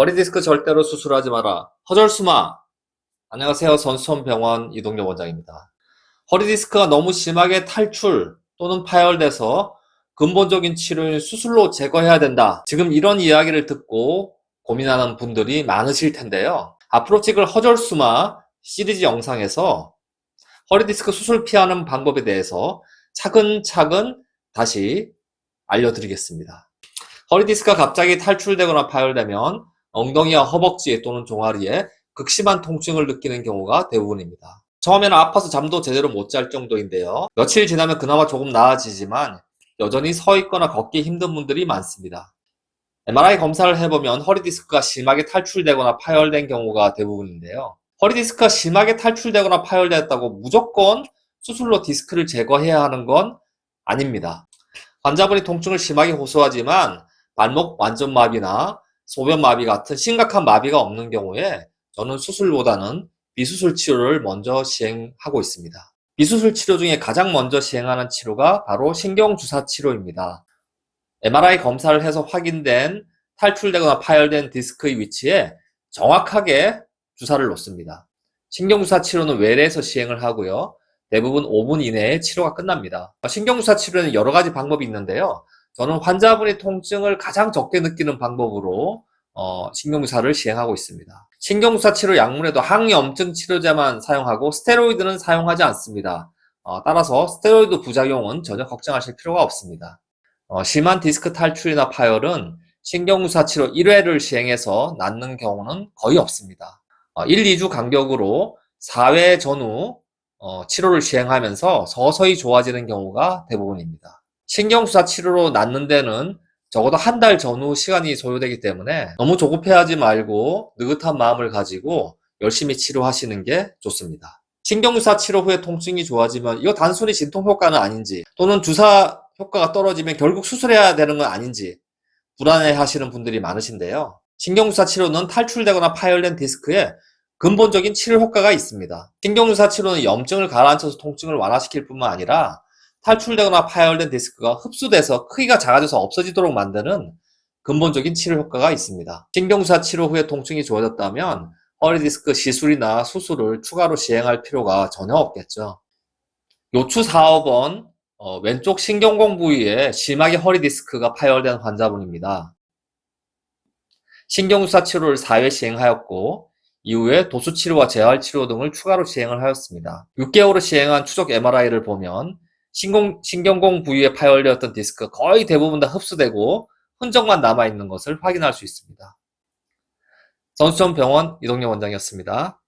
허리 디스크 절대로 수술하지 마라. 허절수마. 안녕하세요. 선수촌병원 이동엽 원장입니다. 허리 디스크가 너무 심하게 탈출 또는 파열돼서 근본적인 치료인 수술로 제거해야 된다. 지금 이런 이야기를 듣고 고민하는 분들이 많으실 텐데요. 앞으로 찍을 허절수마 시리즈 영상에서 허리 디스크 수술 피하는 방법에 대해서 차근차근 다시 알려드리겠습니다. 허리 디스크가 갑자기 탈출되거나 파열되면 엉덩이와 허벅지 또는 종아리에 극심한 통증을 느끼는 경우가 대부분입니다. 처음에는 아파서 잠도 제대로 못 잘 정도인데요. 며칠 지나면 그나마 조금 나아지지만 여전히 서 있거나 걷기 힘든 분들이 많습니다. MRI 검사를 해보면 허리 디스크가 심하게 탈출되거나 파열된 경우가 대부분인데요. 허리 디스크가 심하게 탈출되거나 파열되었다고 무조건 수술로 디스크를 제거해야 하는 건 아닙니다. 환자분이 통증을 심하게 호소하지만 발목 완전마비나 소변마비 같은 심각한 마비가 없는 경우에 저는 수술보다는 비수술 치료를 먼저 시행하고 있습니다. 비수술 치료 중에 가장 먼저 시행하는 치료가 바로 신경주사 치료입니다. MRI 검사를 해서 확인된 탈출되거나 파열된 디스크의 위치에 정확하게 주사를 놓습니다. 신경주사 치료는 외래에서 시행을 하고요. 대부분 5분 이내에 치료가 끝납니다. 신경주사 치료는 여러 가지 방법이 있는데요. 저는 환자분이 통증을 가장 적게 느끼는 방법으로 신경주사를 시행하고 있습니다. 신경주사 치료 약물에도 항염증 치료제만 사용하고 스테로이드는 사용하지 않습니다. 따라서 스테로이드 부작용은 전혀 걱정하실 필요가 없습니다. 심한 디스크 탈출이나 파열은 신경주사 치료 1회를 시행해서 낫는 경우는 거의 없습니다. 1, 2주 간격으로 4회 전후 치료를 시행하면서 서서히 좋아지는 경우가 대부분입니다. 신경주사 치료로 낫는 데는 적어도 한 달 전후 시간이 소요되기 때문에 너무 조급해하지 말고 느긋한 마음을 가지고 열심히 치료하시는 게 좋습니다. 신경주사 치료 후에 통증이 좋아지면 이거 단순히 진통 효과는 아닌지 또는 주사 효과가 떨어지면 결국 수술해야 되는 건 아닌지 불안해 하시는 분들이 많으신데요. 신경주사 치료는 탈출되거나 파열된 디스크에 근본적인 치료 효과가 있습니다. 신경주사 치료는 염증을 가라앉혀서 통증을 완화시킬 뿐만 아니라 탈출되거나 파열된 디스크가 흡수돼서 크기가 작아져서 없어지도록 만드는 근본적인 치료 효과가 있습니다. 신경주사 치료 후에 통증이 좋아졌다면 허리 디스크 시술이나 수술을 추가로 시행할 필요가 전혀 없겠죠. 요추 4호번 왼쪽 신경공 부위에 심하게 허리 디스크가 파열된 환자분입니다. 신경주사 치료를 4회 시행하였고 이후에 도수치료와 재활치료 등을 추가로 시행을 하였습니다. 6개월을 시행한 추적 MRI를 보면 신경공 부위에 파열되었던 디스크가 거의 대부분 다 흡수되고 흔적만 남아있는 것을 확인할 수 있습니다. 선수촌병원 이동엽 원장이었습니다.